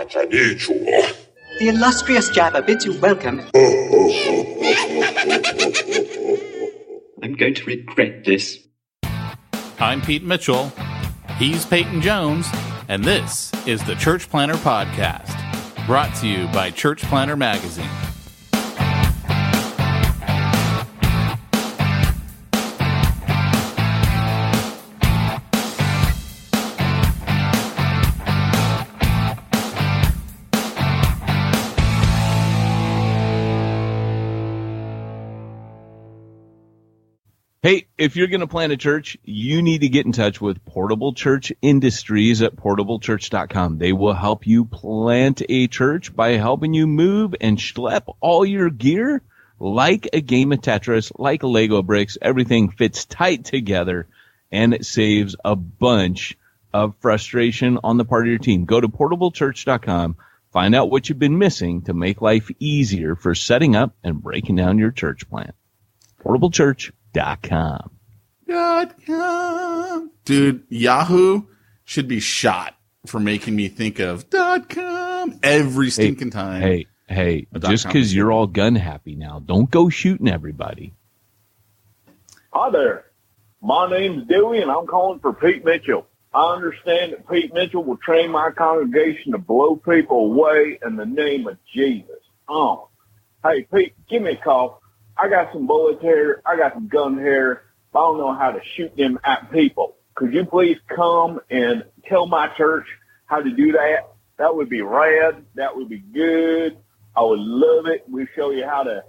The illustrious Jabba bids you welcome. I'm going to regret this. I'm Pete Mitchell. He's Peyton Jones. And this is the Church Planter Podcast, brought to you by Church Planter Magazine. Hey, if you're going to plant a church, you need to get in touch with Portable Church Industries at portablechurch.com. They will help you plant a church by helping you move and schlep all your gear like a game of Tetris, like Lego bricks. Everything fits tight together, and it saves a bunch of frustration on the part of your team. Go to portablechurch.com. Find out what you've been missing to make life easier for setting up and breaking down your church plant. portablechurch.com. Dude, Yahoo should be shot for making me think of .com every stinking time. Hey, just because you're all gun happy now, don't go shooting everybody. Hi there. My name's Dewey, and I'm calling for Pete Mitchell. I understand that Pete Mitchell will train my congregation to blow people away in the name of Jesus. Hey, Pete, give me a call. I got some bullets here. I got some gun here. I don't know how to shoot them at people. Could you please come and tell my church how to do that? That would be rad. That would be good. I would love it. We show you how to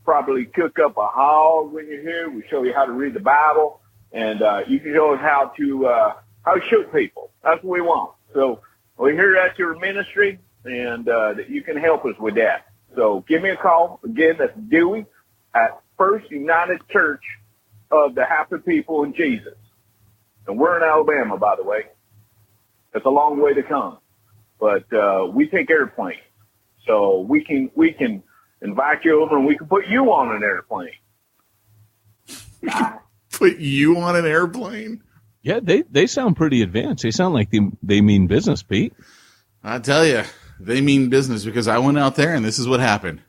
properly cook up a hog when you're here. We show you how to read the Bible, and you can show us how to shoot people. That's what we want. So we're here at your ministry, and that you can help us with that. So give me a call. Again, that's Dewey at First United Church of the Happy People in Jesus. And we're in Alabama, by the way. It's a long way to come. But we take airplanes. So we can invite you over and we can put you on an airplane. Put you on an airplane? Yeah, they sound pretty advanced. They sound like they mean business, Pete. I tell you, they mean business because I went out there and this is what happened.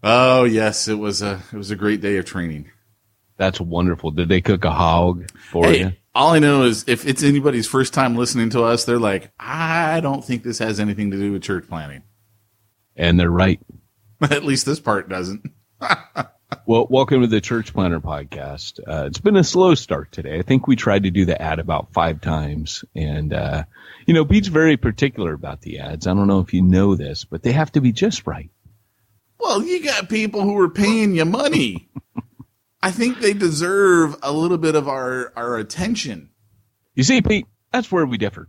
Oh yes, it was a great day of training. That's wonderful. Did they cook a hog for you? All I know is if it's anybody's first time listening to us, they're like, I don't think this has anything to do with church planting. And they're right. At least this part doesn't. Well, welcome to the Church Planter Podcast. It's been a slow start today. I think we tried to do the ad about 5 times. And, Pete's very particular about the ads. I don't know if you know this, but they have to be just right. Well, you got people who are paying you money. I think they deserve a little bit of our attention. You see, Pete, that's where we differ.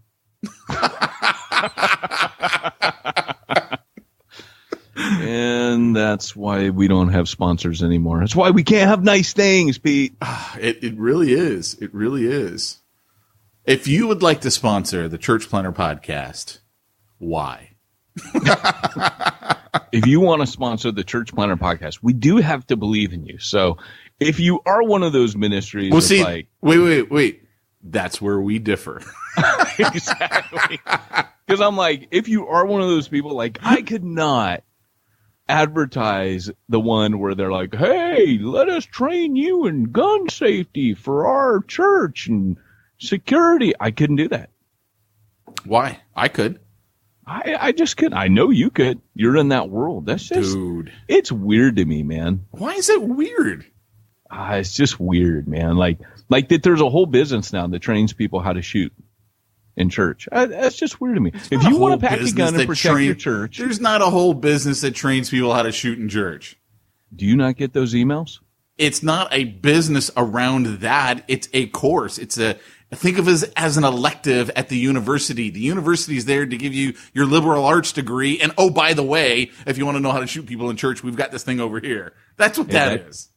And that's why we don't have sponsors anymore. That's why we can't have nice things, Pete. It really is. It really is. If you would like to sponsor the Church Planter Podcast, why? If you want to sponsor the Church Planter Podcast, we do have to believe in you. So if you are one of those ministries, well, see, like, wait. That's where we differ. Exactly. Because I'm like, if you are one of those people, like, I could not advertise the one where they're like, hey, let us train you in gun safety for our church and security. I couldn't do that. Why? I could. I just couldn't. I know you could. You're in that world. That's just, dude, it's weird to me, man. Why is it weird? It's just weird, man. Like that there's a whole business now that trains people how to shoot in church. That's just weird to me. If you want to pack a gun and protect your church. There's not a whole business that trains people how to shoot in church. Do you not get those emails? It's not a business around that. It's a course. Think of it as an elective at the university. The university is there to give you your liberal arts degree. And oh, by the way, if you want to know how to shoot people in church, we've got this thing over here. That's what that is.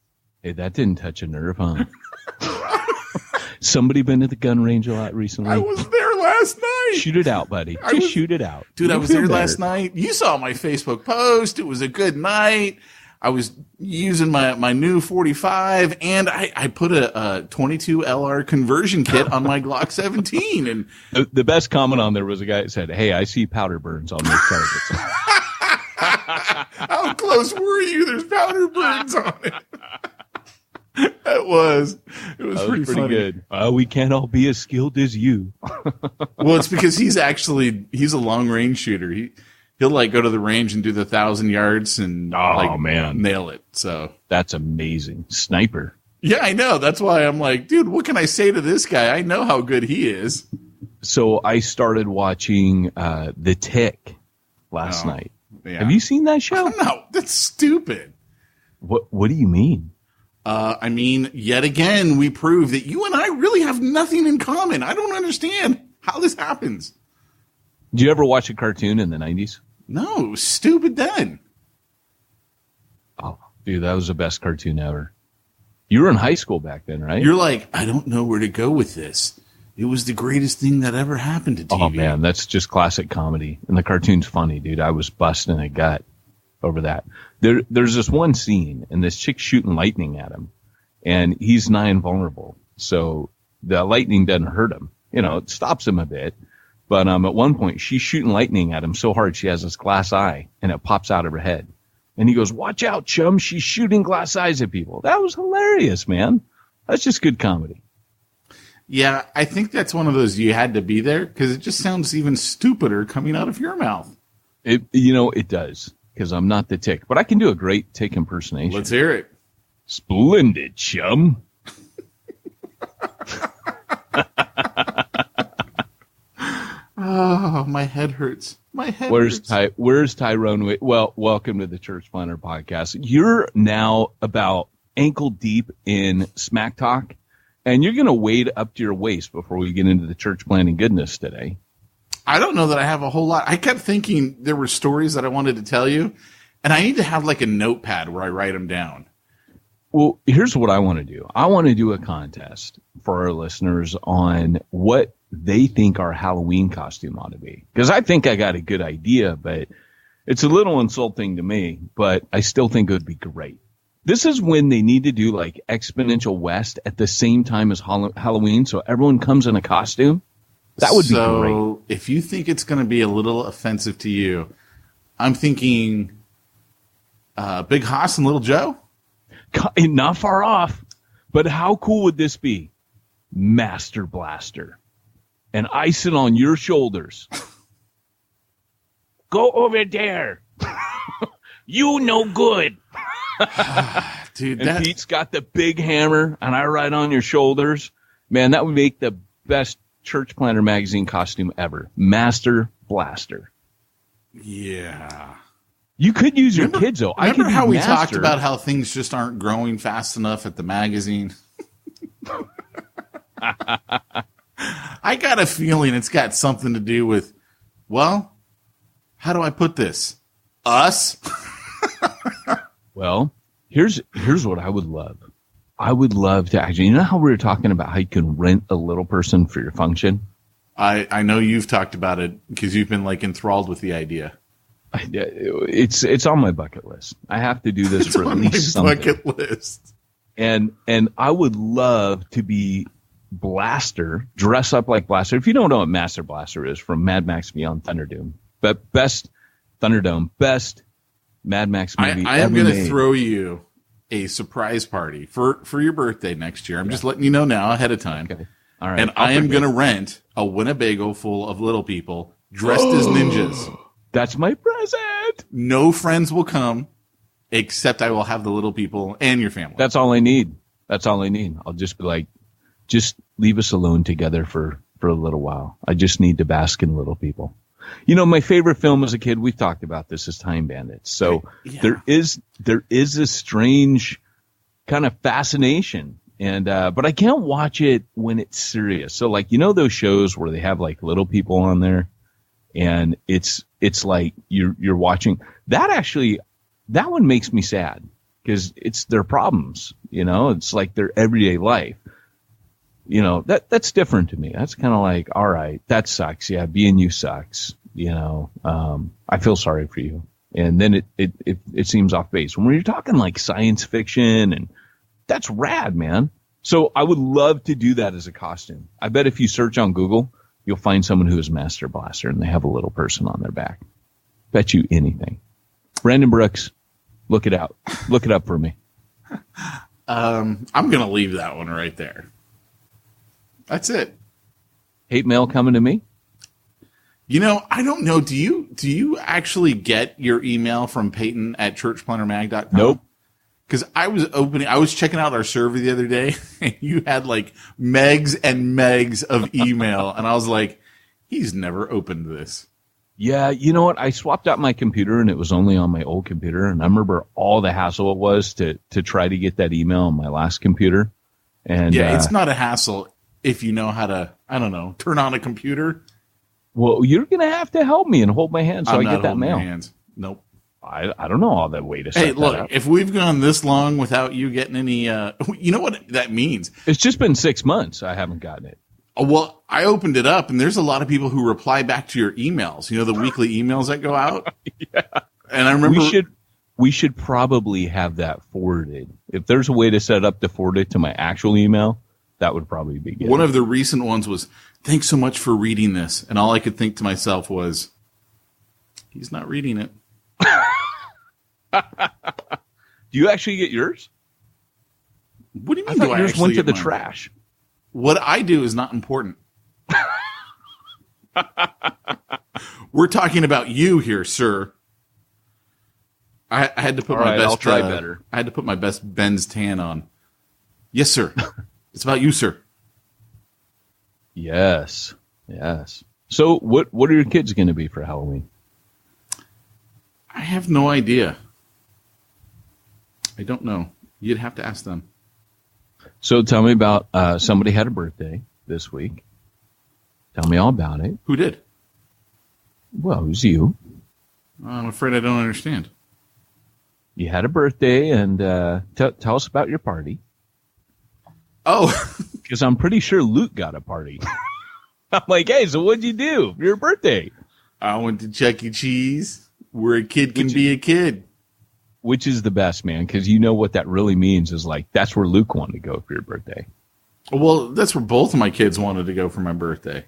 Hey, that didn't touch a nerve, huh? Somebody been to the gun range a lot recently? I was there last night. Shoot it out, buddy. Shoot it out. Dude, I was there last night. You saw my Facebook post. It was a good night. I was using my new 45, and I put a 22 LR conversion kit on my Glock 17. And the best comment on there was a guy that said, "Hey, I see powder burns on those targets." How close were you? There's powder burns on it. It was pretty funny. Good. We can't all be as skilled as you. Well, it's because he's a long range shooter. He'll like go to the range and do the 1,000 yards and nail it. So that's amazing. Sniper. Yeah, I know. That's why I'm like, dude, what can I say to this guy? I know how good he is. So I started watching The Tick last night. Yeah. Have you seen that show? No, that's stupid. What do you mean? I mean, yet again, we prove that you and I really have nothing in common. I don't understand how this happens. Did you ever watch a cartoon in the 90s? No, it was stupid then. Oh, dude, that was the best cartoon ever. You were in high school back then, right? You're like, I don't know where to go with this. It was the greatest thing that ever happened to TV. Oh, man, that's just classic comedy. And the cartoon's funny, dude. I was busting a gut over that. There's this one scene, and this chick's shooting lightning at him, and he's nigh invulnerable. So the lightning doesn't hurt him. You know, it stops him a bit. But at one point, she's shooting lightning at him so hard she has this glass eye, and it pops out of her head. And he goes, "Watch out, chum. She's shooting glass eyes at people." That was hilarious, man. That's just good comedy. Yeah, I think that's one of those you had to be there because it just sounds even stupider coming out of your mouth. It does, because I'm not the Tick. But I can do a great Tick impersonation. Let's hear it. Splendid, chum. Oh, my head hurts. My head hurts. Where's Tyrone? Well, welcome to the Church Planner Podcast. You're now about ankle deep in smack talk, and you're going to wade up to your waist before we get into the church planning goodness today. I don't know that I have a whole lot. I kept thinking there were stories that I wanted to tell you, and I need to have like a notepad where I write them down. Well, here's what I want to do. I want to do a contest for our listeners on what they think our Halloween costume ought to be. Because I think I got a good idea, but it's a little insulting to me, but I still think it would be great. This is when they need to do like Exponential West at the same time as Halloween, so everyone comes in a costume. That would be great. So if you think it's going to be a little offensive to you, I'm thinking Big Hoss and Little Joe. Not far off, but how cool would this be? Master Blaster. And I sit on your shoulders. Go over there. You no good. Dude, and Pete's got the big hammer, and I ride on your shoulders. Man, that would make the best Church Planner magazine costume ever. Master Blaster. Yeah. You could use your kids, though. Remember how we talked about how things just aren't growing fast enough at the magazine? I got a feeling it's got something to do with, well, how do I put this? Us? Well, here's what I would love. I would love to actually, you know how we were talking about how you can rent a little person for your function? I know you've talked about it because you've been like enthralled with the idea. It's on my bucket list. I have to do this for at least something. Bucket list. And I would love to be Blaster, dress up like Blaster. If you don't know what Master Blaster is, from Mad Max Beyond Thunderdome, but best Thunderdome, best Mad Max movie. I am going to throw you a surprise party for your birthday next year. I'm just letting you know now ahead of time. Okay. All right. And I am going to rent a Winnebago full of little people dressed as ninjas. That's my present. No friends will come, except I will have the little people and your family. That's all I need. I'll just be like, just leave us alone together for a little while. I just need to bask in little people. You know, my favorite film as a kid, we've talked about this, is Time Bandits. So there is a strange kind of fascination. And, but I can't watch it when it's serious. So like, you know, those shows where they have like little people on there and it's like you're watching that. Actually, that one makes me sad because it's their problems, you know, it's like their everyday life. You know, that's different to me. That's kind of like, all right, that sucks. Yeah. Being you sucks. You know, I feel sorry for you And then it seems off base. When you're talking like science fiction, and that's rad, man. So I would love to do that as a costume. I bet if you search on Google, you'll find someone who is Master Blaster and they have a little person on their back. Bet you anything. Brandon Brooks, look it out. Look it up for me. I'm going to leave that one right there. That's it. Hate mail coming to me? You know, I don't know. Do you actually get your email from Peyton at churchplannermag.com? Nope. Because I was checking out our server the other day, and you had like megs and megs of email, and I was like, he's never opened this. Yeah, you know what? I swapped out my computer, and it was only on my old computer, and I remember all the hassle it was to try to get that email on my last computer. And yeah, it's not a hassle if you know how to, I don't know, turn on a computer. Well, you're going to have to help me and hold my hand so I get that mail. Hands. Nope. I don't know all that way to set Hey, look, that up. if we've gone this long without you getting any, you know what that means? It's just been 6 months. I haven't gotten it. Well, I opened it up, and there's a lot of people who reply back to your emails. You know, the weekly emails that go out? Yeah. And I remember... We should probably have that forwarded. If there's a way to set up to forward it to my actual email, that would probably be good. One of the recent ones was, thanks so much for reading this. And all I could think to myself was, he's not reading it. Do you actually get yours? What do you I mean? thought yours went to the trash. What I do is not important. We're talking about you here, sir. I had to put my best. I'll try better. I had to put my best Ben's tan on. Yes, sir. It's about you, sir. Yes. So, what are your kids going to be for Halloween? I have no idea. I don't know. You'd have to ask them. So tell me about somebody had a birthday this week. Tell me all about it. Who did? Well, it was you. I'm afraid I don't understand. You had a birthday, and tell us about your party. Oh. Because I'm pretty sure Luke got a party. I'm like, hey, so what'd you do for your birthday? I went to Chuck E. Cheese, where a kid can be a kid. Which is the best, man, because you know what that really means is like, that's where Luke wanted to go for your birthday. Well, that's where both of my kids wanted to go for my birthday.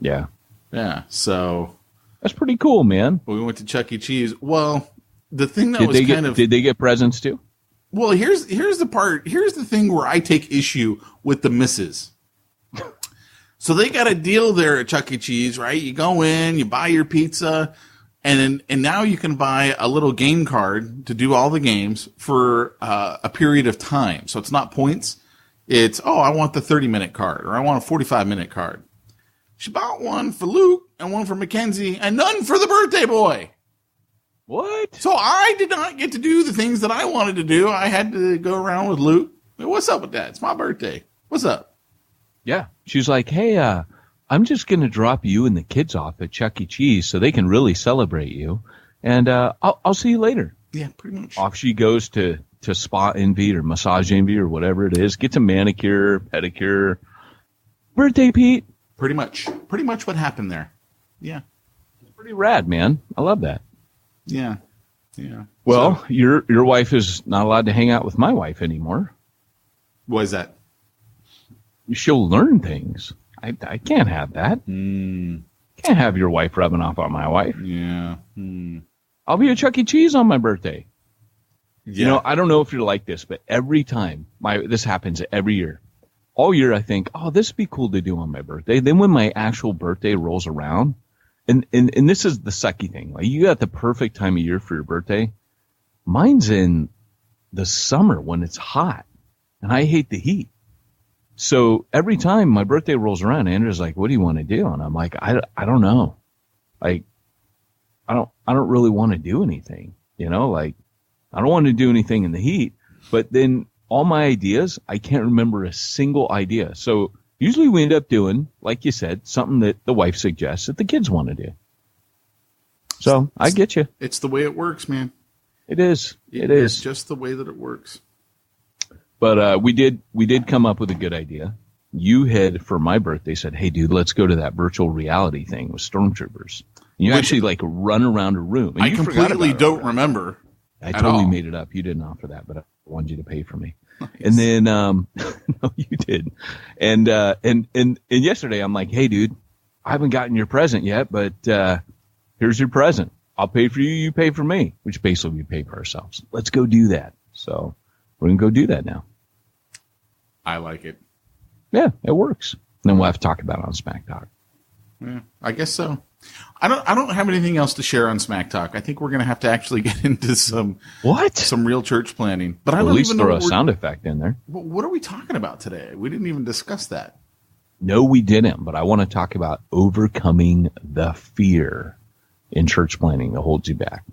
Yeah. Yeah, so. That's pretty cool, man. We went to Chuck E. Cheese. Well, the thing that Did they get presents too? Well, here's the thing where I take issue with the misses. So they got a deal there at Chuck E. Cheese, right? You go in, you buy your pizza, and now you can buy a little game card to do all the games for a period of time. So it's not points. It's, I want the 30-minute card, or I want a 45-minute card. She bought one for Luke and one for Mackenzie and none for the birthday boy. What? So I did not get to do the things that I wanted to do. I had to go around with Luke. What's up with that? It's my birthday. What's up? Yeah. She's like, hey, I'm just going to drop you and the kids off at Chuck E. Cheese so they can really celebrate you. And I'll see you later. Yeah, pretty much. Off she goes to Spa Envy or Massage Envy or whatever it is. Gets a manicure, pedicure. Birthday, Pete. Pretty much what happened there. Yeah. It's pretty rad, man. I love that. Yeah. Yeah. Well, so, your wife is not allowed to hang out with my wife anymore. What is that? She'll learn things. I can't have that. Can't have your wife rubbing off on my wife. Yeah. I'll be at Chuck E. Cheese on my birthday. Yeah. You know, I don't know if you're like this, but every time this happens every year. All year I think, this would be cool to do on my birthday. Then when my actual birthday rolls around, and this is the sucky thing. Like, you got the perfect time of year for your birthday. Mine's in the summer when it's hot, and I hate the heat. So every time my birthday rolls around, Andrew's like, "What do you want to do?" And I'm like, "I don't know. Like, I don't really want to do anything. You know, like, I don't want to do anything in the heat." But then all my ideas, I can't remember a single idea. So usually we end up doing, like you said, something that the wife suggests that the kids want to do. So I get you. It's the way it works, man. It is. It's just the way that it works. But we did come up with a good idea. You had, for my birthday, said, "Hey, dude, let's go to that virtual reality thing with stormtroopers." You actually like run around a room. And I completely don't remember. I totally made it up. You didn't offer that, but I wanted you to pay for me. Nice. And then, no, you did. And yesterday I'm like, hey dude, I haven't gotten your present yet, but, here's your present. I'll pay for you. You pay for me, which basically we pay for ourselves. Let's go do that. So we're going to go do that now. I like it. Yeah, it works. And then we'll have to talk about it on Smack Talk. Yeah, I guess so. I don't have anything else to share on Smack Talk. I think we're going to have to actually get into some real church planning. But I don't at least even throw know a sound effect in there. What are we talking about today? We didn't even discuss that. No, we didn't. But I want to talk about overcoming the fear in church planning that holds you back.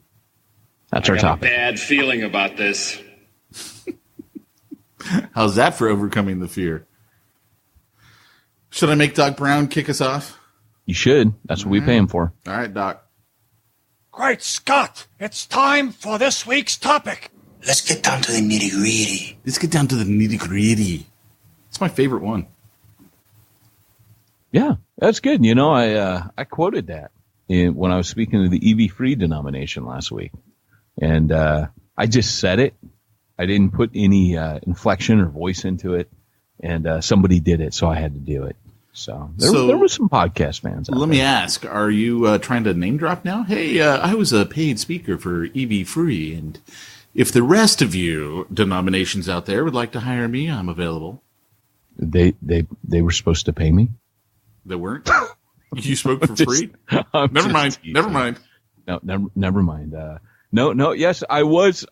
That's our topic. I got a bad feeling about this. How's that for overcoming the fear? Should I make Doc Brown kick us off? You should. That's what we pay him for. All right, Doc. Great Scott! It's time for this week's topic. Let's get down to the nitty-gritty. It's my favorite one. Yeah, that's good. You know, I quoted that when I was speaking to the EV Free denomination last week. And I just said it. I didn't put any inflection or voice into it. And somebody did it, so I had to do it. So there were some podcast fans out Let me ask, are you trying to name drop now? Hey, I was a paid speaker for EV Free, and if the rest of you denominations out there would like to hire me, I'm available. They were supposed to pay me? They weren't? You spoke for free? Never mind. No, never mind. No. Yes, I was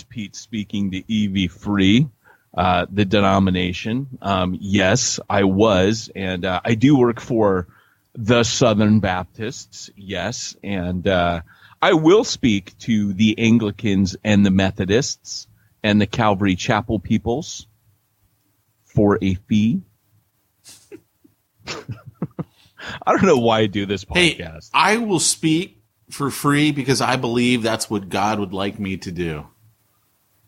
Pete speaking to EV Free. The denomination. Yes, I was. And I do work for the Southern Baptists. Yes. And I will speak to the Anglicans and the Methodists and the Calvary Chapel peoples for a fee. I don't know why I do this podcast. Hey, I will speak for free because I believe that's what God would like me to do.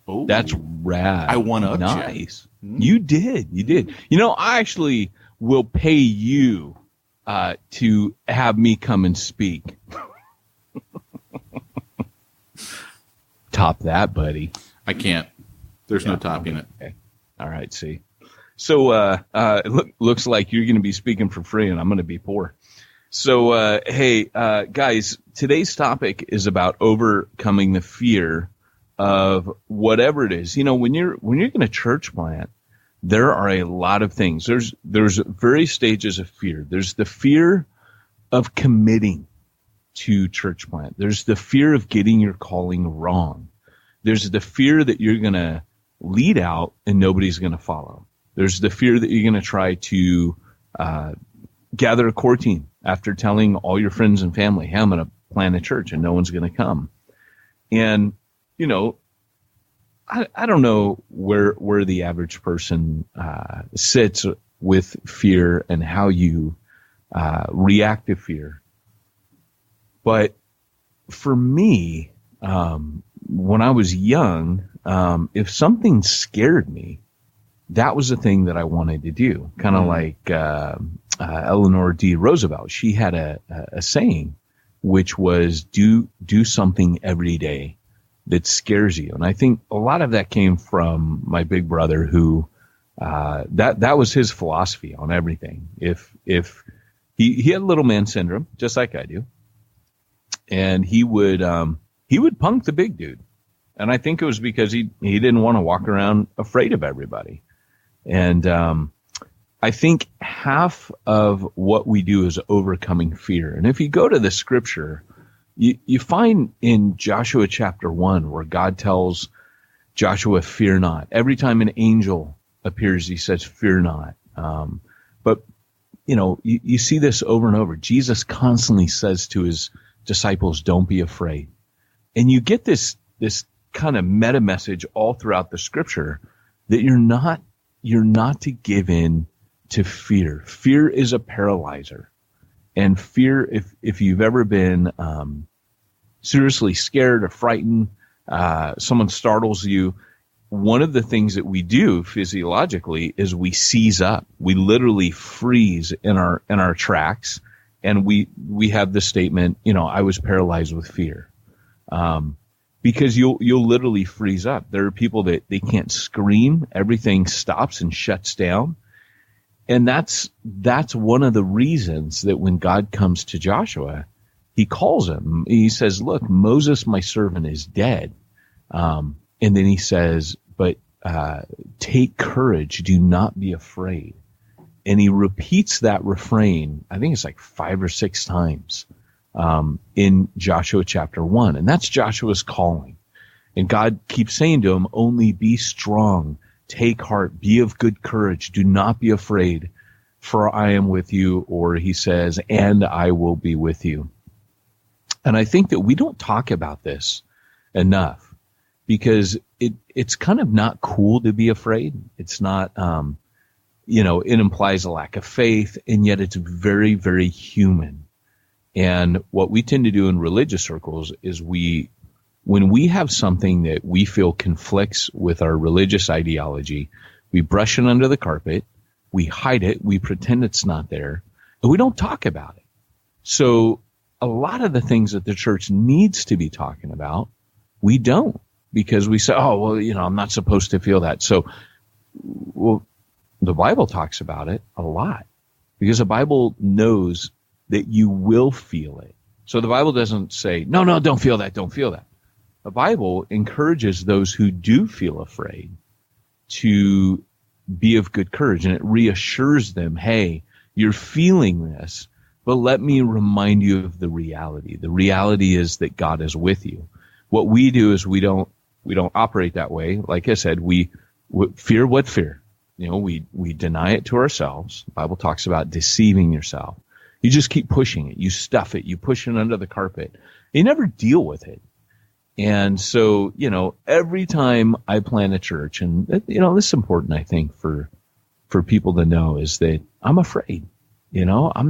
Oh, that's rad. I one-upped you. Nice. You did. You know, I actually will pay you to have me come and speak. Top that, buddy. I can't. There's no topping it. Okay. All right, see. So it looks like you're going to be speaking for free and I'm going to be poor. So, hey, guys, today's topic is about overcoming the fear of whatever it is. You know, when you're going to church plant, there are a lot of things. There's various stages of fear. There's the fear of committing to church plant. There's the fear of getting your calling wrong. There's the fear that you're going to lead out and nobody's going to follow. There's the fear that you're going to try to gather a core team after telling all your friends and family, hey, I'm going to plant a church and no one's going to come. And, you know, I don't know where the average person sits with fear and how you react to fear. But for me, when I was young, if something scared me, that was the thing that I wanted to do. Kind of like Eleanor D. Roosevelt. She had a saying, which was do something every day that scares you. And I think a lot of that came from my big brother, who that was his philosophy on everything. If he had little man syndrome, just like I do, and he would punk the big dude. And I think it was because he didn't want to walk around afraid of everybody. And I think half of what we do is overcoming fear. And if you go to the scripture, you find in Joshua chapter 1 where God tells Joshua, fear not. Every time an angel appears, he says, fear not. But, you know, you see this over and over. Jesus constantly says to his disciples, don't be afraid. And you get this kind of meta message all throughout the scripture that you're not to give in to fear. Fear is a paralyzer. And fear, if you've ever been seriously scared or frightened, someone startles you, one of the things that we do physiologically is we seize up. We literally freeze in our tracks, And we have this statement, I was paralyzed with fear. Because you'll literally freeze up. There are people that they can't scream. Everything stops and shuts down. And that's one of the reasons that when God comes to Joshua, he calls him. He says, look, Moses, my servant, is dead. And then he says, but take courage. Do not be afraid. And he repeats that refrain, I think it's like 5 or 6 times in Joshua chapter 1. And that's Joshua's calling. And God keeps saying to him, only be strong, take heart, be of good courage, do not be afraid, for I am with you. Or he says, and I will be with you. And I think that we don't talk about this enough because it's kind of not cool to be afraid. It's not, it implies a lack of faith, and yet it's very, very human. And what we tend to do in religious circles is when we have something that we feel conflicts with our religious ideology, we brush it under the carpet, we hide it, we pretend it's not there, and we don't talk about it. So a lot of the things that the church needs to be talking about, we don't, because we say, oh, well, I'm not supposed to feel that. So, well, the Bible talks about it a lot because the Bible knows that you will feel it. So the Bible doesn't say, no, don't feel that, don't feel that. The Bible encourages those who do feel afraid to be of good courage, and it reassures them, hey, you're feeling this, but let me remind you of the reality. The reality is that God is with you. What we do is we don't operate that way. Like I said, we fear what fear? We deny it to ourselves. The Bible talks about deceiving yourself. You just keep pushing it. You stuff it. You push it under the carpet. You never deal with it. And so, every time I plan a church, and, this is important, I think, for people to know, is that I'm afraid. I'm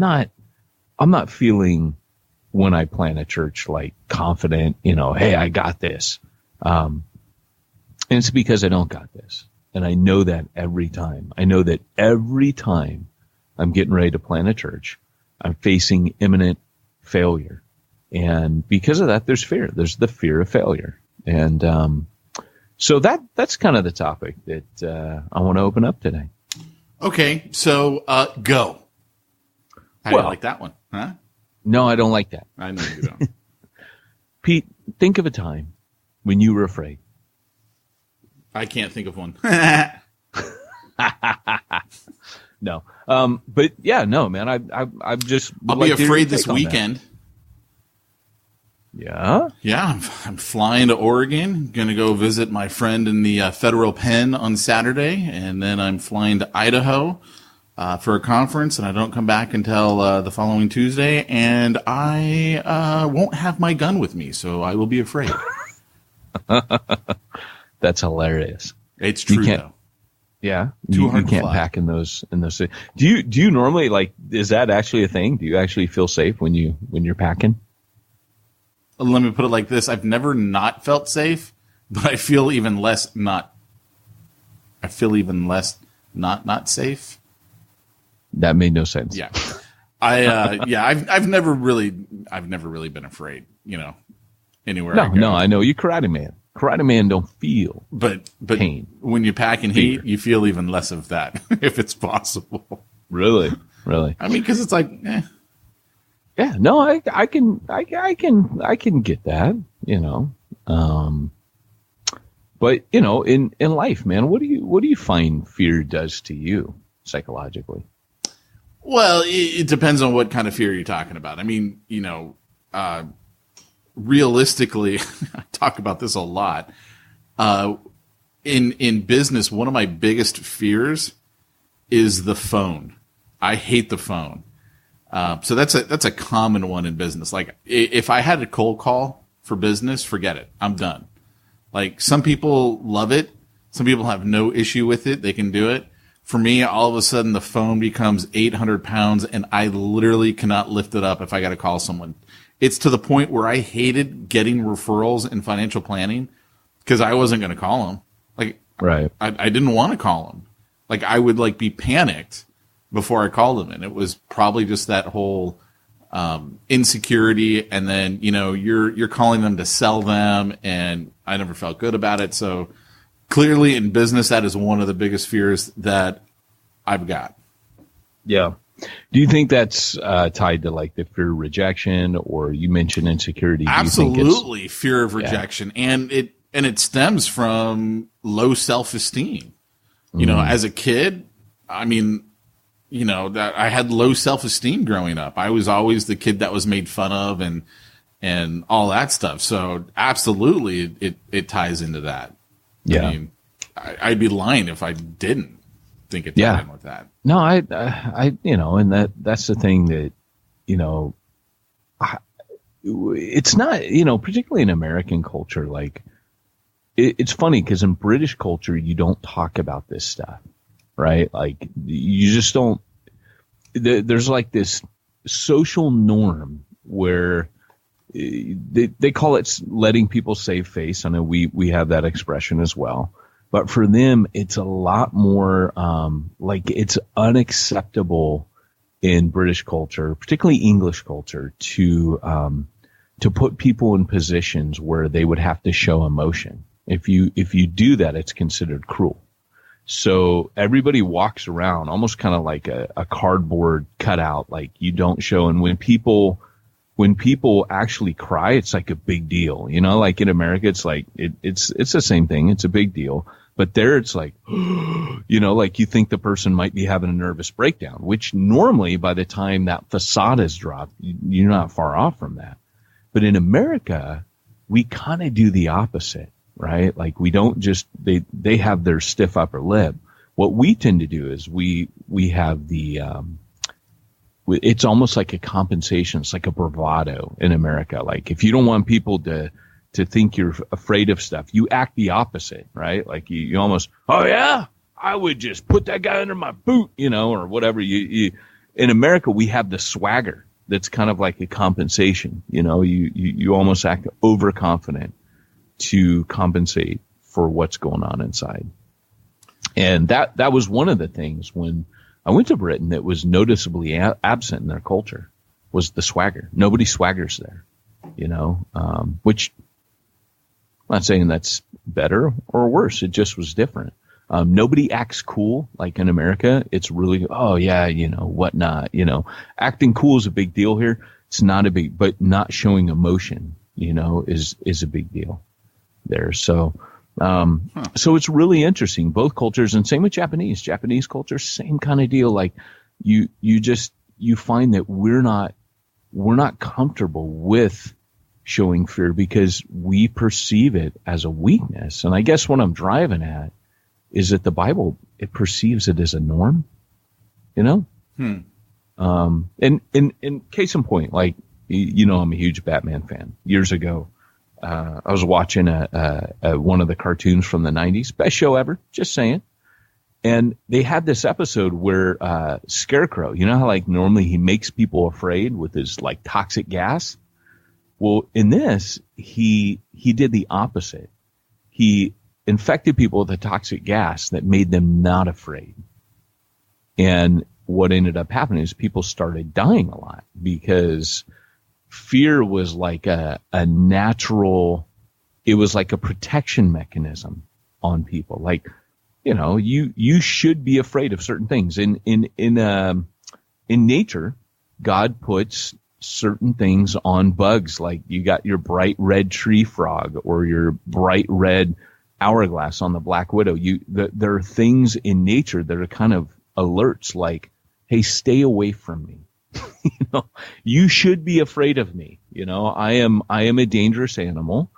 not feeling when I plan a church like confident, hey, I got this. And it's because I don't got this. And I know that every time. I know that every time I'm getting ready to plan a church, I'm facing imminent failure. And because of that, there's fear. There's the fear of failure. And so that's kind of the topic that I want to open up today. Okay, so go. How do you like that one? Huh? No, I don't like that. I know you don't. Pete, think of a time when you were afraid. I can't think of one. No. But yeah, no, man, I've just. I'll be afraid this weekend. Yeah? Yeah, I'm flying to Oregon. Going to go visit my friend in the federal pen on Saturday. And then I'm flying to Idaho for a conference. And I don't come back until the following Tuesday. And I won't have my gun with me, so I will be afraid. That's hilarious. It's true, though. Yeah, you can't pack in those. Do you normally, like? Is that actually a thing? Do you actually feel safe when you're packing? Let me put it like this: I've never not felt safe, but I feel even less not. I feel even less not safe. That made no sense. Yeah, I've never really been afraid. Anywhere. No, I know you Karate Man. Karate Man don't feel but pain. When you pack in heat, you feel even less of that, if it's possible. Really? I mean, because it's like, yeah, no, I can get that, but in life, man, what do you find fear does to you psychologically? Well, it depends on what kind of fear you're talking about. I mean, realistically, I talk about this a lot. In business, one of my biggest fears is the phone. I hate the phone. So that's a common one in business. Like if I had a cold call for business, forget it. I'm done. Like some people love it. Some people have no issue with it. They can do it. For me, all of a sudden the phone becomes 800 pounds and I literally cannot lift it up if I got to call someone. It's to the point where I hated getting referrals in financial planning because I wasn't going to call them. Like, right. I didn't want to call them. Like I would be panicked before I called them. And it was probably just that whole, insecurity, and then, you're calling them to sell them, and I never felt good about it. So clearly in business, that is one of the biggest fears that I've got. Yeah. Do you think that's tied to like the fear of rejection, or you mentioned insecurity? Absolutely, fear of rejection, and it stems from low self-esteem. As a kid, that I had low self-esteem growing up. I was always the kid that was made fun of, and all that stuff. So absolutely, it ties into that. Yeah, I'd be lying if I didn't think it tied in with that. No, I and that's the thing that, it's not, particularly in American culture, like it's funny because in British culture, you don't talk about this stuff, right? Like you just don't, there's like this social norm where they call it letting people save face. I know we have that expression as well. But for them, it's a lot more like it's unacceptable in British culture, particularly English culture, to put people in positions where they would have to show emotion. If you do that, it's considered cruel. So everybody walks around almost kind of like a cardboard cutout, like you don't show. And when people actually cry, it's like a big deal. Like in America, it's like it's the same thing. It's a big deal. But there it's like, like you think the person might be having a nervous breakdown, which normally by the time that facade is dropped, you're not far off from that. But in America, we kind of do the opposite, right? Like we don't just, they have their stiff upper lip. What we tend to do is we have the, it's almost like a compensation. It's like a bravado in America. Like if you don't want people to think you're afraid of stuff, you act the opposite, right? Like you almost, oh yeah, I would just put that guy under my boot, or whatever. You in America, we have the swagger that's kind of like a compensation. You almost act overconfident to compensate for what's going on inside. And that was one of the things when I went to Britain that was noticeably absent in their culture was the swagger. Nobody swaggers there, which I'm not saying that's better or worse. It just was different. Nobody acts cool like in America. It's really, oh yeah, whatnot. Acting cool is a big deal here. It's not a big, but not showing emotion, is a bbig deal there. So, so it's really interesting. Both cultures, and same with Japanese culture, same kind of deal. Like you find that we're not comfortable with showing fear because we perceive it as a weakness. And I guess what I'm driving at is that the Bible, it perceives it as a norm, And case in point, like, I'm a huge Batman fan. Years ago, I was watching one of the cartoons from the 90s, best show ever, just saying. And they had this episode where Scarecrow, how like normally he makes people afraid with his like toxic gas? Well, in this, he did the opposite. He infected people with a toxic gas that made them not afraid. And what ended up happening is people started dying a lot because fear was like a natural, it was like a protection mechanism on people. Like, you should be afraid of certain things. In nature, God puts certain things on bugs, like you got your bright red tree frog or your bright red hourglass on the black widow. There are things in nature that are kind of alerts, like, hey, stay away from me. You should be afraid of me. I am a dangerous animal,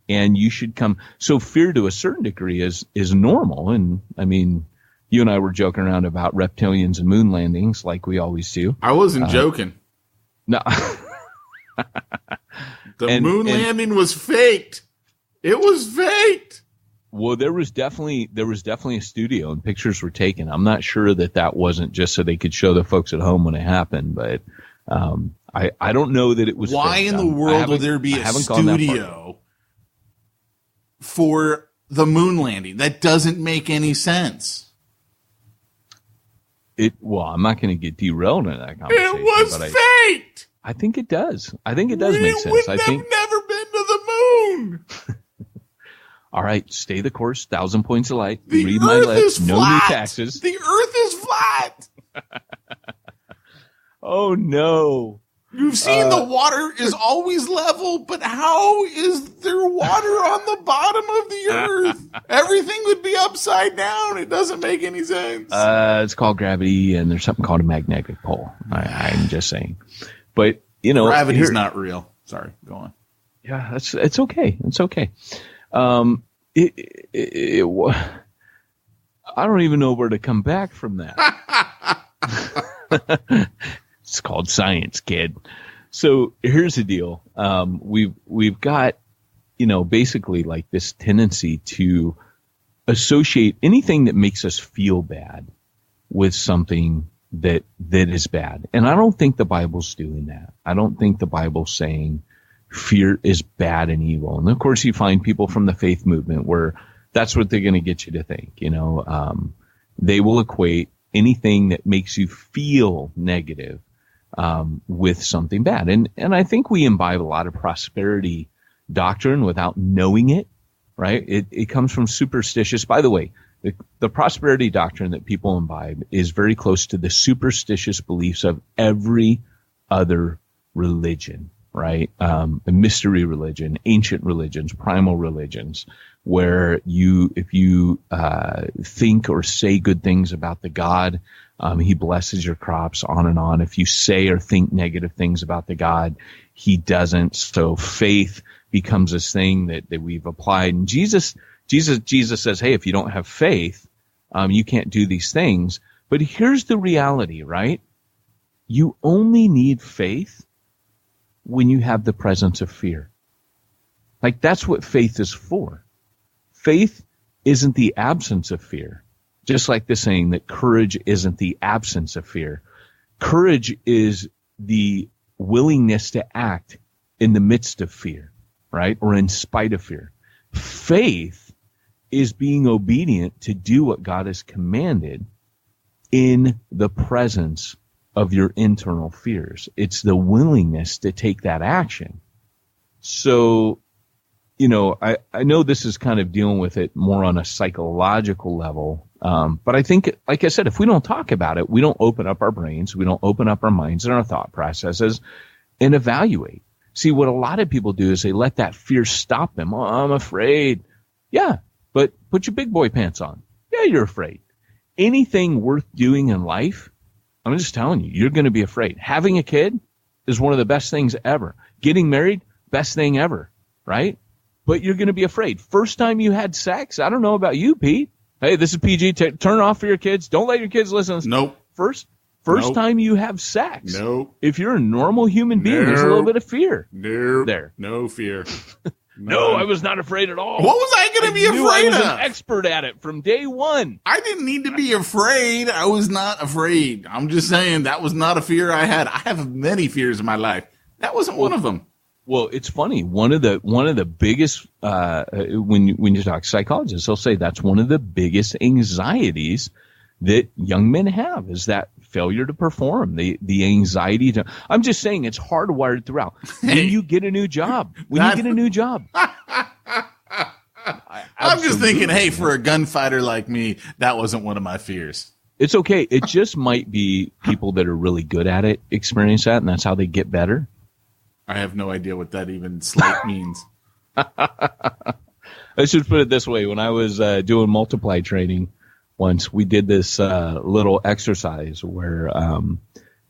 and you should come. So fear to a certain degree is normal. And I mean, you and I were joking around about reptilians and moon landings, like we always do. I wasn't joking. No. The moon landing was faked. It was faked. Well, there was definitely a studio and pictures were taken. I'm not sure that wasn't just so they could show the folks at home when it happened, but I don't know that it was. Why faked. in the world would there be a studio for the moon landing? That doesn't make any sense. Well, I'm not going to get derailed in that conversation. It was faked. I think it does. I think it does make sense. I think never been to the moon. All right, stay the course. 1,000 points of light. The Read my Earth lips. is No flat. new taxes. The Earth is flat. Oh no! You've seen the water is always level, but how is there water on the bottom of the Earth? Everything would be upside down. It doesn't make any sense. It's called gravity, and there's something called a magnetic pole. I'm just saying, but Gravity's not real. Sorry, go on. Yeah, it's okay. It's okay. I don't even know where to come back from that. It's called science, kid. So here's the deal. We've got, basically like this tendency to associate anything that makes us feel bad with something that is bad. And I don't think the Bible's doing that. I don't think the Bible's saying fear is bad and evil. And of course you find people from the faith movement where that's what they're going to get you to think, they will equate anything that makes you feel negative with something bad. And I think we imbibe a lot of prosperity doctrine without knowing it, right? It comes from superstitious. By the way, the prosperity doctrine that people imbibe is very close to the superstitious beliefs of every other religion, right? Mystery religion, ancient religions, primal religions, where if you think or say good things about the God, he blesses your crops, on and on. If you say or think negative things about the God, he doesn't. So faith becomes this thing that we've applied. And Jesus says, hey, if you don't have faith, you can't do these things. But here's the reality, right? You only need faith when you have the presence of fear. Like, that's what faith is for. Faith isn't the absence of fear. Just like the saying that courage isn't the absence of fear. Courage is the willingness to act in the midst of fear, right? Or in spite of fear. Faith is being obedient to do what God has commanded in the presence of your internal fears. It's the willingness to take that action. So, I know this is kind of dealing with it more on a psychological level. But I think, like I said, if we don't talk about it, we don't open up our brains, we don't open up our minds and our thought processes and evaluate. See, what a lot of people do is they let that fear stop them. Oh, I'm afraid. Yeah, but put your big boy pants on. Yeah, you're afraid. Anything worth doing in life, I'm just telling you, you're going to be afraid. Having a kid is one of the best things ever. Getting married, best thing ever, right? But you're going to be afraid. First time you had sex, I don't know about you, Pete. Hey, this is PG. Turn off for your kids. Don't let your kids listen. Nope. First Nope. time you have sex. Nope. If you're a normal human being, there's a little bit of fear. Nope. There. No fear. No, I was not afraid at all. What was I going to be afraid I was of? an expert at it from day one. I didn't need to be afraid. I was not afraid. I'm just saying that was not a fear I had. I have many fears in my life. That wasn't one of them. Well, it's funny. One of the biggest when you talk to psychologists, they'll say that's one of the biggest anxieties that young men have is that failure to perform, the anxiety to. I'm just saying it's hardwired throughout. When you get a new job, I'm just thinking, hey, for a gunfighter like me, that wasn't one of my fears. It's okay. It just might be people that are really good at it experience that, and that's how they get better. I have no idea what that even slight means. I should put it this way. When I was doing multiply training once, we did this little exercise where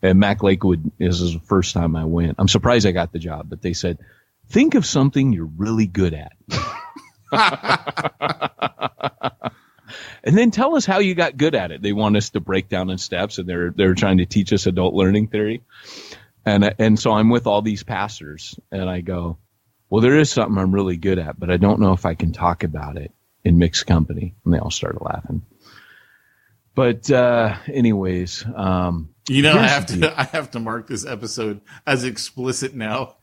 at Mac Lakewood, this is the first time I went. I'm surprised I got the job, but they said, think of something you're really good at. And then tell us how you got good at it. They want us to break down in steps, and they're trying to teach us adult learning theory. And so I'm with all these pastors, and I go, well, there is something I'm really good at, but I don't know if I can talk about it in mixed company. And they all started laughing. But anyways, I have to mark this episode as explicit now.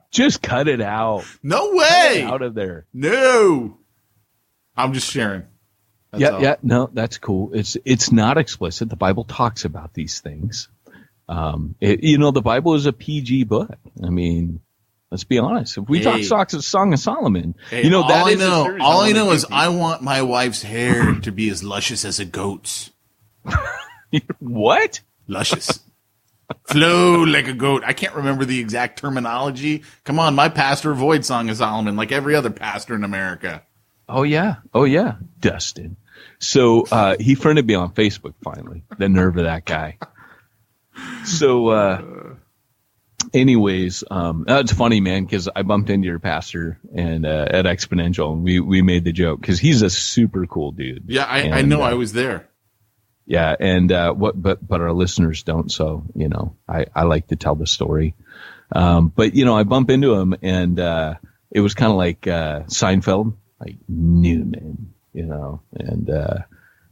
Just cut it out. No way. Cut it out of there. No. I'm just sharing. No, that's cool. It's not explicit. The Bible talks about these things. The Bible is a PG book. I mean, let's be honest. If we talk Song of Solomon, all I know is I want my wife's hair to be as luscious as a goat's. What? Luscious. Flow like a goat. I can't remember the exact terminology. Come on, my pastor avoids Song of Solomon like every other pastor in America. Oh yeah, Dustin. So he friended me on Facebook finally. The nerve of that guy. So, anyways, that's funny, man, because I bumped into your pastor and at Exponential, and we made the joke because he's a super cool dude. Yeah, I know. I was there. Yeah, and but our listeners don't, so I like to tell the story. But I bump into him, and it was kind of like Seinfeld, like Newman, and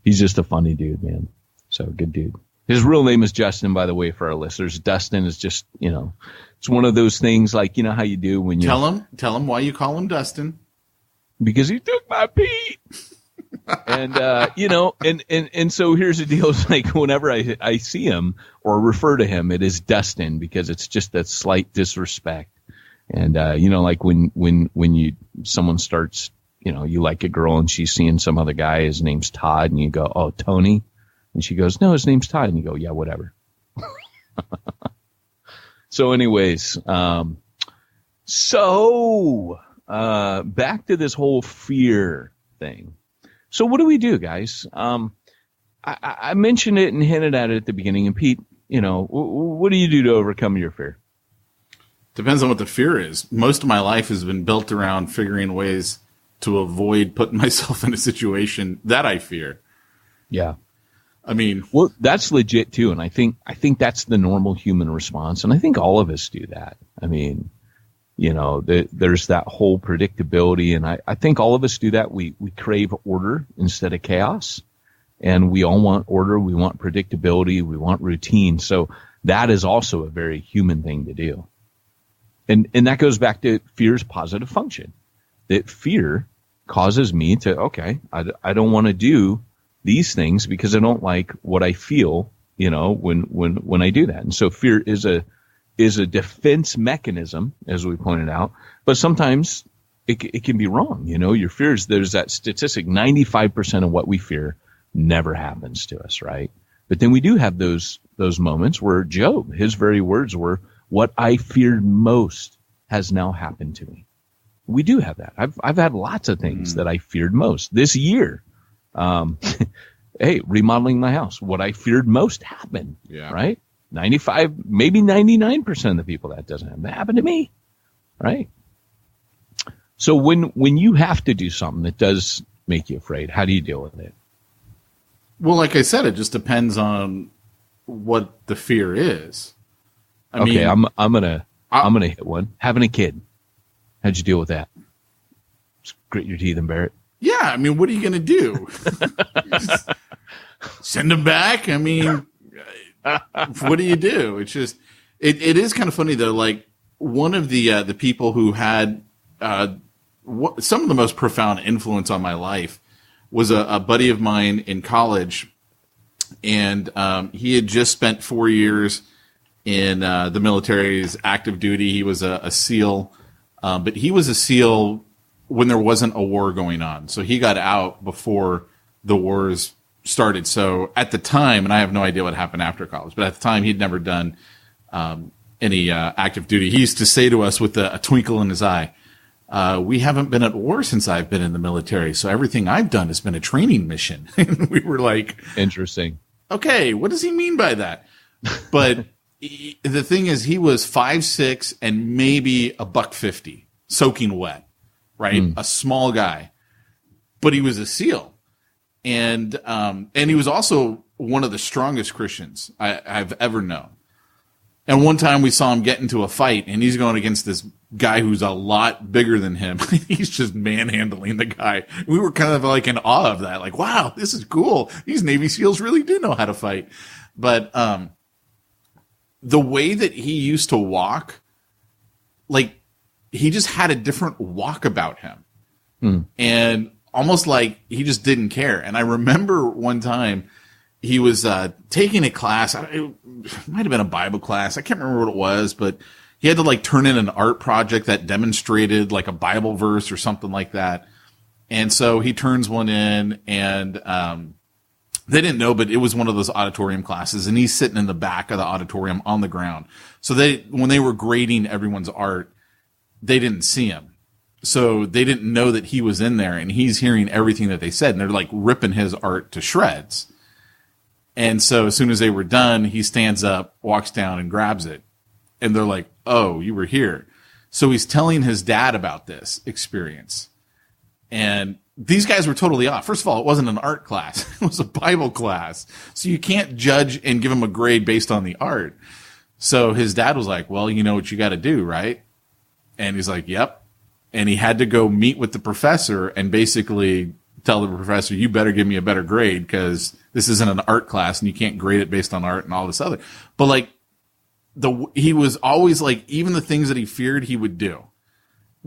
he's just a funny dude, man. So good dude. His real name is Justin, by the way, for our listeners. Dustin is just, it's one of those things like, how you do when you tell him why you call him Dustin. Because he took my Pete. And, and so here's the deal. It's like whenever I see him or refer to him, it is Dustin because it's just that slight disrespect. And, like when someone starts, you like a girl and she's seeing some other guy, his name's Todd, and you go, oh, Tony. And she goes, no, his name's Todd. And you go, yeah, whatever. So anyways, back to this whole fear thing. So what do we do, guys? I mentioned it and hinted at it at the beginning. And Pete, what do you do to overcome your fear? Depends on what the fear is. Most of my life has been built around figuring ways to avoid putting myself in a situation that I fear. Yeah. I mean, well, that's legit too. And I think that's the normal human response. And I think all of us do that. I mean, there's that whole predictability. And I think all of us do that. We crave order instead of chaos, and we all want order. We want predictability. We want routine. So that is also a very human thing to do. And that goes back to fear's positive function, that fear causes me to, okay, I don't want to do these things because I don't like what I feel, when I do that. And so fear is a defense mechanism, as we pointed out, but sometimes it can be wrong. Your fears, there's that statistic, 95% of what we fear never happens to us, right? But then we do have those moments where Job, his very words were, what I feared most has now happened to me. We do have that. I've had lots of things that I feared most this year. Hey, remodeling my house. What I feared most happened. Yeah. Right? 95, maybe 99% of the people that doesn't happen. That happened to me. Right? So when you have to do something that does make you afraid, how do you deal with it? Well, like I said, it just depends on what the fear is. I'm gonna hit one. Having a kid. How'd you deal with that? Just grit your teeth and bear it. Yeah, I mean, what are you going to do? Send them back? I mean, what do you do? It's just, it is kind of funny though. Like one of the people who had some of the most profound influence on my life was a buddy of mine in college, and he had just spent 4 years in the military's active duty. He was a SEAL, but he was a SEAL when there wasn't a war going on. So he got out before the wars started. So at the time, and I have no idea what happened after college, but at the time he'd never done any active duty. He used to say to us with a twinkle in his eye, we haven't been at war since I've been in the military. So everything I've done has been a training mission. And we were like, interesting. Okay, what does he mean by that? But the thing is, he was 5'6" and maybe $150, soaking wet. Right? A small guy, but he was a SEAL. And he was also one of the strongest Christians I've ever known. And one time we saw him get into a fight, and he's going against this guy who's a lot bigger than him. He's just manhandling the guy. We were kind of like in awe of that. Like, wow, this is cool. These Navy SEALs really do know how to fight. But the way that he used to walk, like, he just had a different walk about him, and almost like he just didn't care. And I remember one time he was taking a class. It might have been a Bible class. I can't remember what it was, but he had to like turn in an art project that demonstrated like a Bible verse or something like that. And so he turns one in, and they didn't know, but it was one of those auditorium classes, and he's sitting in the back of the auditorium on the ground. So when they were grading everyone's art, they didn't see him. So they didn't know that he was in there, and he's hearing everything that they said, and they're like ripping his art to shreds. And so as soon as they were done, he stands up, walks down, and grabs it. And they're like, "Oh, you were here." So he's telling his dad about this experience. And these guys were totally off. First of all, it wasn't an art class. It was a Bible class. So you can't judge and give him a grade based on the art. So his dad was like, "Well, you know what you got to do, right?" And he's like, "Yep." And he had to go meet with the professor and basically tell the professor, "You better give me a better grade because this isn't an art class and you can't grade it based on art and all this other." But like he was always like, even the things that he feared, he would do.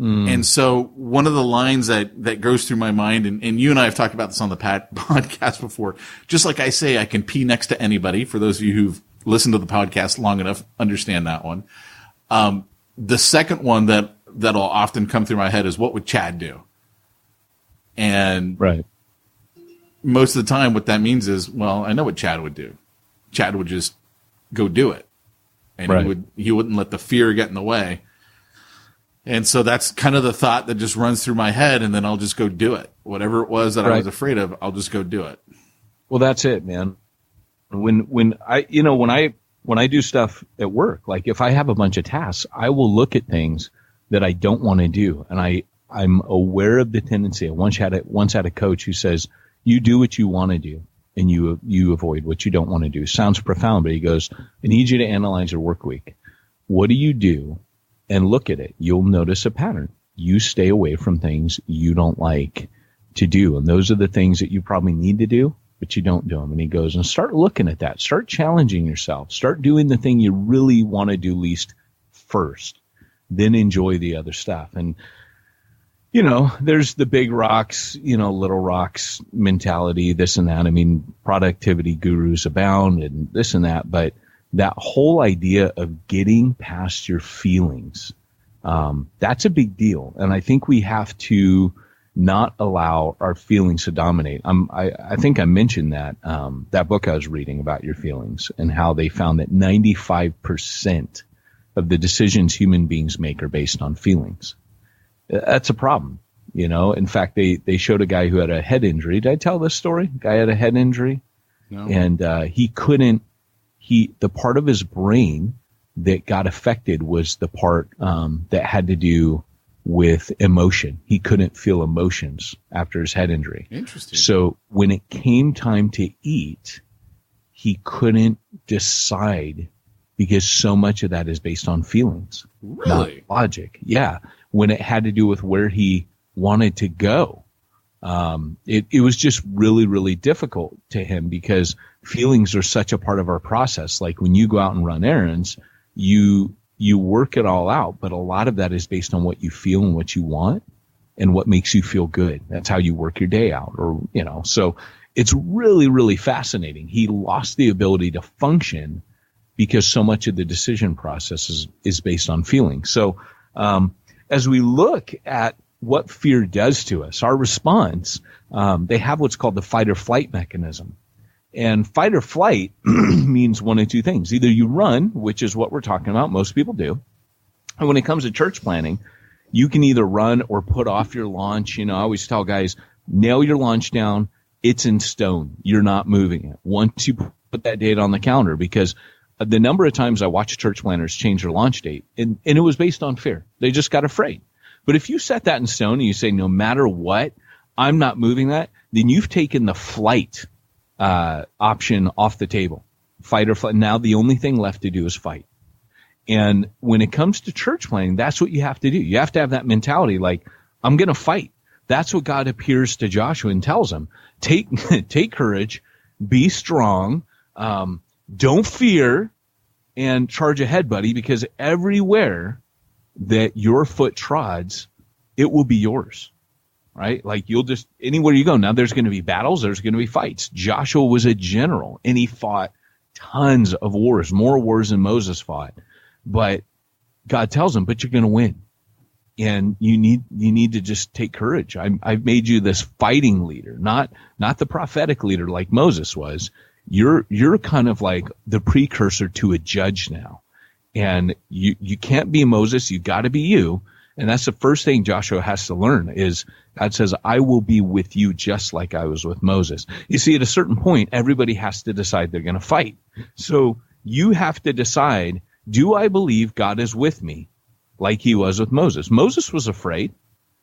And so one of the lines that goes through my mind, and you and I have talked about this on the podcast before, just like I say, I can pee next to anybody. For those of you who've listened to the podcast long enough, understand that one. The second one that'll often come through my head is, what would Chad do? And right. Most of the time what that means is, well, I know what Chad would do. Chad would just go do it. And right. he wouldn't let the fear get in the way. And so that's kind of the thought that just runs through my head, and then I'll just go do it. Whatever it was that I was afraid of, I'll just go do it. Well, that's it, man. When I do stuff at work, like if I have a bunch of tasks, I will look at things that I don't want to do. And I'm aware of the tendency. I once had a coach who says, "You do what you want to do and you avoid what you don't want to do." Sounds profound, but he goes, "I need you to analyze your work week. What do you do? And look at it. You'll notice a pattern. You stay away from things you don't like to do. And those are the things that you probably need to do, but you don't do them." And he goes, and start looking at that. Start challenging yourself. Start doing the thing you really want to do least first. Then enjoy the other stuff. And, there's the big rocks, little rocks mentality, this and that. I mean, productivity gurus abound and this and that. But that whole idea of getting past your feelings, that's a big deal. And I think we have to not allow our feelings to dominate. I think I mentioned that book I was reading about your feelings and how they found that 95% of the decisions human beings make are based on feelings. That's a problem. In fact, they showed a guy who had a head injury. Did I tell this story? Guy had a head injury. No. And the part of his brain that got affected was the part that had to do with emotion. He couldn't feel emotions after his head injury. Interesting. So when it came time to eat, he couldn't decide because so much of that is based on feelings, not logic. Yeah. When it had to do with where he wanted to go. It was just really, really difficult to him because feelings are such a part of our process. Like when you go out and run errands, you work it all out, but a lot of that is based on what you feel and what you want and what makes you feel good. That's how you work your day out, so it's really, really fascinating. He lost the ability to function because so much of the decision process is based on feelings. So, as we look at what fear does to us, our response, they have what's called the fight or flight mechanism. And fight or flight means one of two things. Either you run, which is what we're talking about, most people do. And when it comes to church planning, you can either run or put off your launch. I always tell guys, nail your launch down. It's in stone. You're not moving it. Once you put that date on the calendar, because the number of times I watch church planners change their launch date, and it was based on fear. They just got afraid. But if you set that in stone and you say, no matter what, I'm not moving that, then you've taken the flight option off the table. Fight or flight. Now the only thing left to do is fight. And when it comes to church planning, that's what you have to do. You have to have that mentality like, I'm going to fight. That's what God appears to Joshua and tells him. Take courage, be strong, don't fear, and charge ahead, buddy, because everywhere that your foot trods, it will be yours. right? Like you'll just, anywhere you go, now there's going to be battles, there's going to be fights. Joshua was a general and he fought tons of wars, more wars than Moses fought. But God tells him, but you're going to win. And you need to just take courage. I've made you this fighting leader, not the prophetic leader like Moses was. You're kind of like the precursor to a judge now. And you can't be Moses, you've got to be you. And that's the first thing Joshua has to learn is God says, I will be with you just like I was with Moses. You see, at a certain point, everybody has to decide they're going to fight. So you have to decide, do I believe God is with me like he was with Moses? Moses was afraid.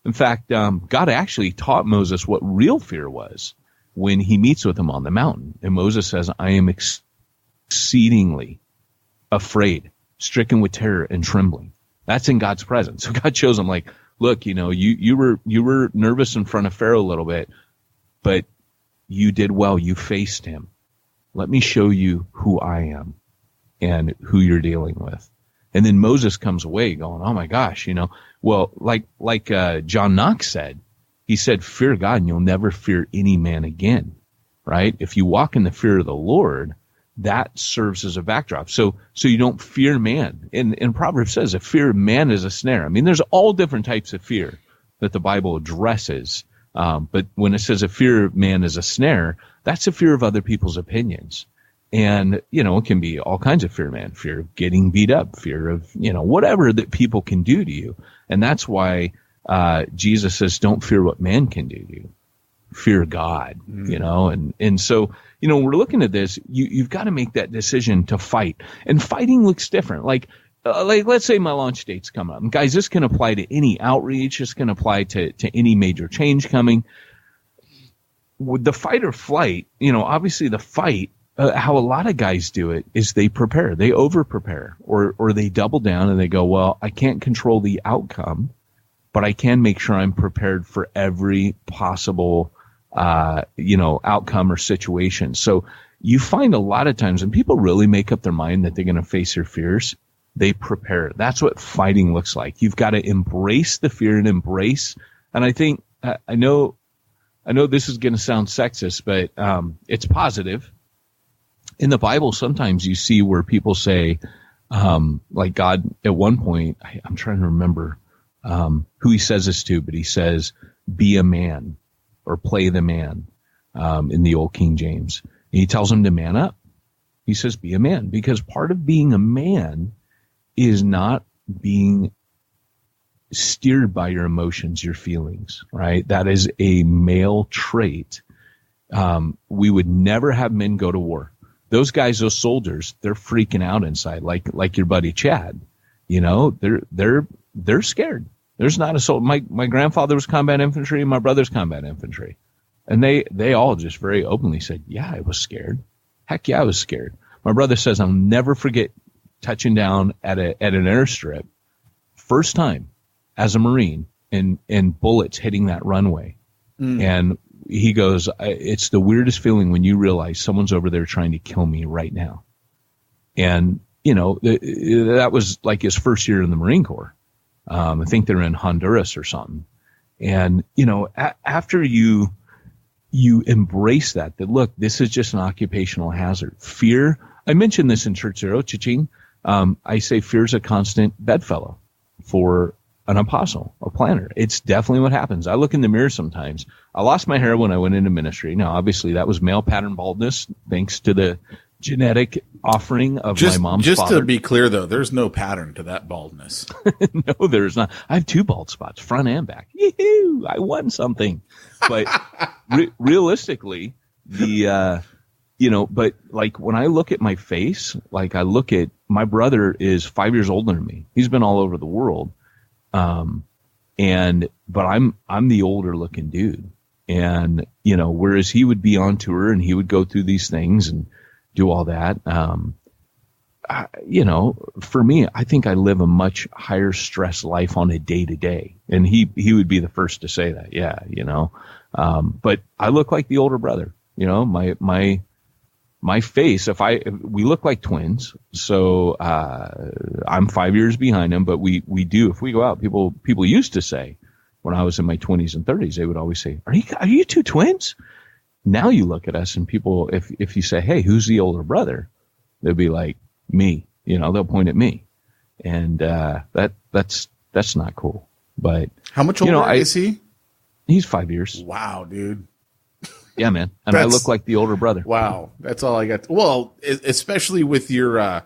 In fact, God actually taught Moses what real fear was when he meets with him on the mountain. And Moses says, I am exceedingly afraid, stricken with terror and trembling. That's in God's presence. So God shows him like, look, you were nervous in front of Pharaoh a little bit, but you did well. You faced him. Let me show you who I am and who you're dealing with. And then Moses comes away going, oh my gosh, well, like John Knox said, he said, fear God and you'll never fear any man again, right? If you walk in the fear of the Lord, that serves as a backdrop. So you don't fear man. And Proverbs says a fear of man is a snare. I mean, there's all different types of fear that the Bible addresses. But when it says a fear of man is a snare, that's a fear of other people's opinions. And, it can be all kinds of fear, man. Fear of getting beat up, fear of, whatever that people can do to you. And that's why Jesus says, don't fear what man can do to you. Fear God, and so, we're looking at this, you've got to make that decision to fight. And fighting looks different. Like let's say my launch date's come up. And guys, this can apply to any outreach. This can apply to any major change coming. With the fight or flight, obviously the fight, how a lot of guys do it is they prepare, they over prepare, or they double down and they go, well, I can't control the outcome, but I can make sure I'm prepared for every possible, outcome or situation. So you find a lot of times when people really make up their mind that they're going to face their fears, they prepare. That's what fighting looks like. You've got to embrace the fear and embrace. And I think, I know this is going to sound sexist, but it's positive. In the Bible, sometimes you see where people say, like God at one point, I'm trying to remember who he says this to, but he says, be a man or play the man in the old King James. And he tells him to man up. He says, be a man, because part of being a man is not being steered by your emotions, your feelings, right? That is a male trait. We would never have men go to war. Those guys, those soldiers, they're freaking out inside, like your buddy Chad. They're scared. There's not a soul. My grandfather was combat infantry, and my brother's combat infantry. And they all just very openly said, yeah, I was scared. Heck yeah, I was scared. My brother says, I'll never forget touching down at an airstrip, first time as a Marine, and bullets hitting that runway. And he goes, it's the weirdest feeling when you realize someone's over there trying to kill me right now. And, that was like his first year in the Marine Corps. I think they're in Honduras or something. And, after you embrace that look, this is just an occupational hazard. Fear, I mentioned this in Church Zero, Cha-ching. I say fear is a constant bedfellow for an apostle, a planner. It's definitely what happens. I look in the mirror sometimes. I lost my hair when I went into ministry. Now, obviously, that was male pattern baldness, thanks to the genetic offering of my mom's father. Just to be clear, though, there's no pattern to that baldness. No, there's not. I have 2 bald spots, front and back. Yee-hoo, I won something. But realistically, but like when I look at my face, like I look at, my brother is 5 years older than me. He's been all over the world. But I'm the older looking dude. And, whereas he would be on tour and he would go through these things and do all that. For me, I think I live a much higher stress life on a day to day. And he would be the first to say that. Yeah. But I look like the older brother, my face, we look like twins. So, I'm 5 years behind him, but we do, if we go out, people used to say, when I was in my 20s and 30s, they would always say, are you two twins? Now you look at us and people, if you say, hey, who's the older brother? They'll be like, me. They'll point at me. And that's not cool. But how much older is he? He's 5 years. Wow, dude. Yeah, man. And I look like the older brother. Wow. That's all I got. Well, especially with your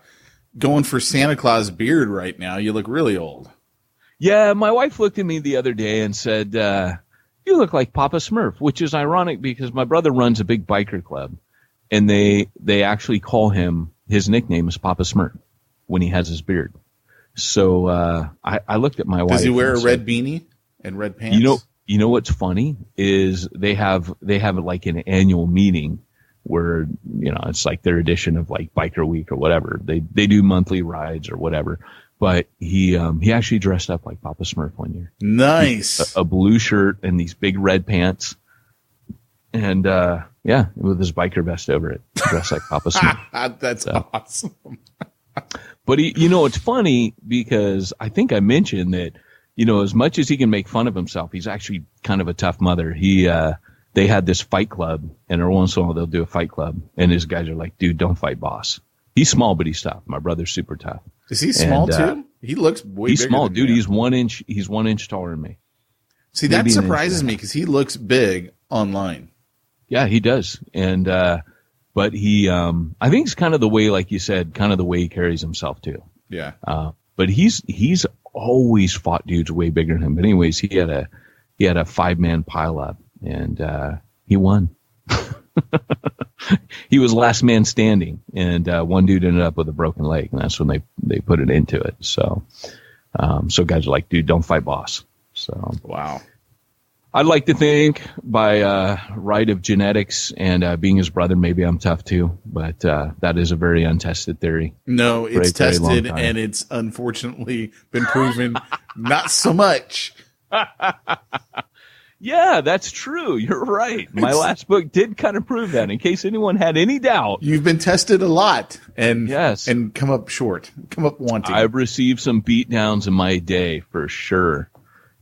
going for Santa Claus beard right now, you look really old. Yeah, my wife looked at me the other day and said, you look like Papa Smurf, which is ironic because my brother runs a big biker club, and they actually call him, his nickname is Papa Smurf when he has his beard. So I looked at my wife. Does he wear a red beanie and red pants? You know what's funny is they have like an annual meeting where, it's like their edition of like Biker Week or whatever. They do monthly rides or whatever. But he actually dressed up like Papa Smurf one year. Nice. A blue shirt and these big red pants. And, with his biker vest over it, dressed like Papa Smurf. That's awesome. But it's funny because I think I mentioned that, as much as he can make fun of himself, he's actually kind of a tough mother. They had this fight club, and every once in a while they'll do a fight club. And his guys are like, dude, don't fight boss. He's small, but he's tough. My brother's super tough. Is he small too? He looks way he's bigger small, than dude. me. He's 1 inch. He's 1 inch taller than me. See, that surprises me because he looks big online. Yeah, he does. And but he, I think it's kind of the way, like you said, kind of the way he carries himself too. Yeah. But he's always fought dudes way bigger than him. But anyways, he had a 5-man pileup, and he won. He was last man standing, and one dude ended up with a broken leg, and that's when they put it into it. So guys are like, dude, don't fight boss. So wow. I'd like to think by right of genetics and being his brother, maybe I'm tough too, but that is a very untested theory. No, it's tested, and it's unfortunately been proven not so much. Yeah, that's true. You're right. My last book did kind of prove that. In case anyone had any doubt, you've been tested a lot, and yes, and come up short, come up wanting. I've received some beatdowns in my day for sure,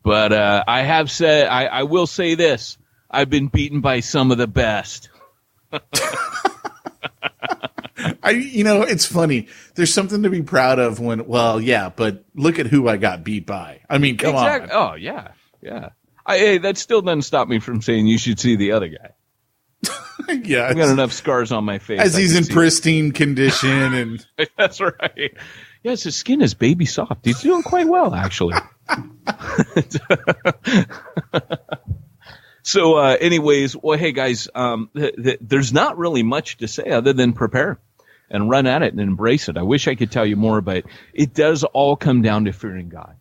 but I have said I will say this: I've been beaten by some of the best. It's funny. There's something to be proud of when. Well, yeah, but look at who I got beat by. I mean, come on. Oh yeah. Hey, that still doesn't stop me from saying you should see the other guy. Yeah, I've got enough scars on my face. As he's in pristine condition, and that's right. Yes, his skin is baby soft. He's doing quite well, actually. So, anyways, well, hey guys, there's not really much to say other than prepare and run at it and embrace it. I wish I could tell you more, but it does all come down to fearing God.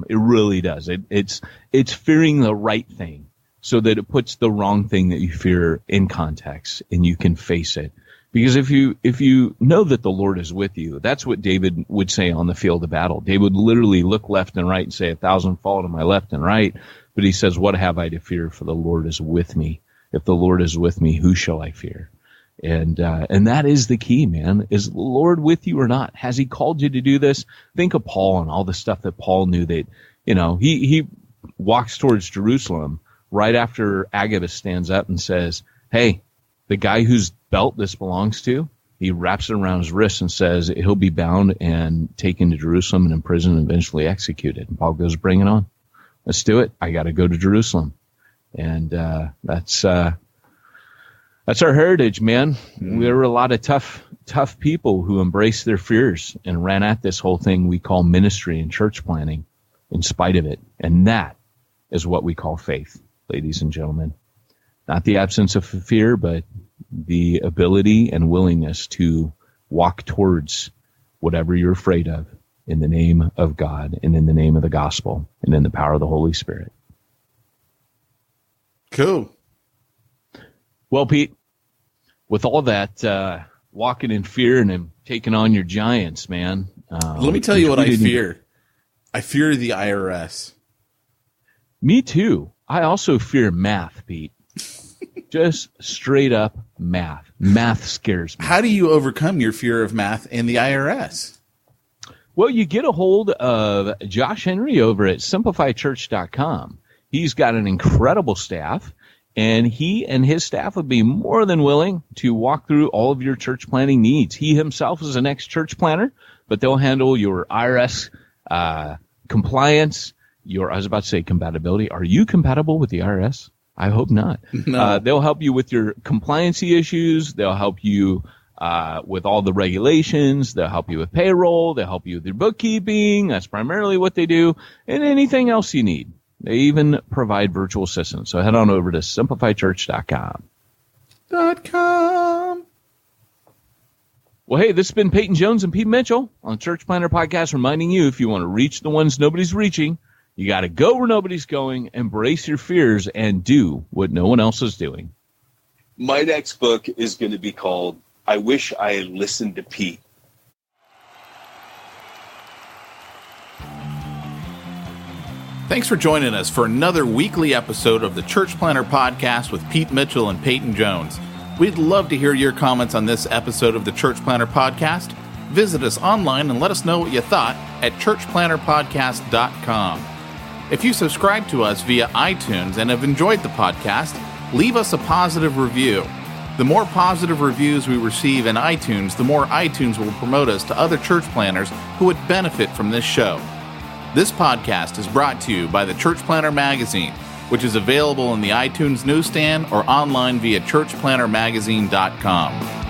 It really does. It's fearing the right thing so that it puts the wrong thing that you fear in context and you can face it. Because if you know that the Lord is with you, that's what David would say on the field of battle. David would literally look left and right and say, 1,000 fall to my left and right. But he says, what have I to fear? For the Lord is with me. If the Lord is with me, who shall I fear? And that is the key, man. Is the Lord with you or not? Has he called you to do this? Think of Paul and all the stuff that Paul knew that, he walks towards Jerusalem right after Agabus stands up and says, hey, the guy whose belt this belongs to, he wraps it around his wrist and says he'll be bound and taken to Jerusalem and imprisoned and eventually executed. And Paul goes, bring it on. Let's do it. I got to go to Jerusalem. And that's our heritage, man. There were a lot of tough people who embraced their fears and ran at this whole thing we call ministry and church planning in spite of it. And that is what we call faith, ladies and gentlemen. Not the absence of fear, but the ability and willingness to walk towards whatever you're afraid of in the name of God and in the name of the gospel and in the power of the Holy Spirit. Cool. Well, Pete, with all that walking in fear and taking on your giants, man. Let me tell you what I fear. I fear the IRS. Me too. I also fear math, Pete. Just straight up math. Math scares me. How do you overcome your fear of math and the IRS? Well, you get a hold of Josh Henry over at simplifychurch.com. He's got an incredible staff, and he and his staff would be more than willing to walk through all of your church planning needs. He himself is an ex-church planner, but they'll handle your IRS compliance, I was about to say compatibility. Are you compatible with the IRS? I hope not. No. They'll help you with your compliancy issues. They'll help you with all the regulations. They'll help you with payroll. They'll help you with your bookkeeping. That's primarily what they do. And anything else you need. They even provide virtual assistants. So head on over to simplifychurch.com. Well, hey, this has been Peyton Jones and Pete Mitchell on Church Planner Podcast, reminding you, if you want to reach the ones nobody's reaching, you got to go where nobody's going, embrace your fears, and do what no one else is doing. My next book is going to be called I Wish I Had Listened to Pete. Thanks for joining us for another weekly episode of the Church Planner Podcast with Pete Mitchell and Peyton Jones. We'd love to hear your comments on this episode of the Church Planner Podcast. Visit us online and let us know what you thought at churchplannerpodcast.com. If you subscribe to us via iTunes and have enjoyed the podcast, leave us a positive review. The more positive reviews we receive in iTunes, the more iTunes will promote us to other church planners who would benefit from this show. This podcast is brought to you by the Church Planner Magazine, which is available in the iTunes newsstand or online via churchplannermagazine.com.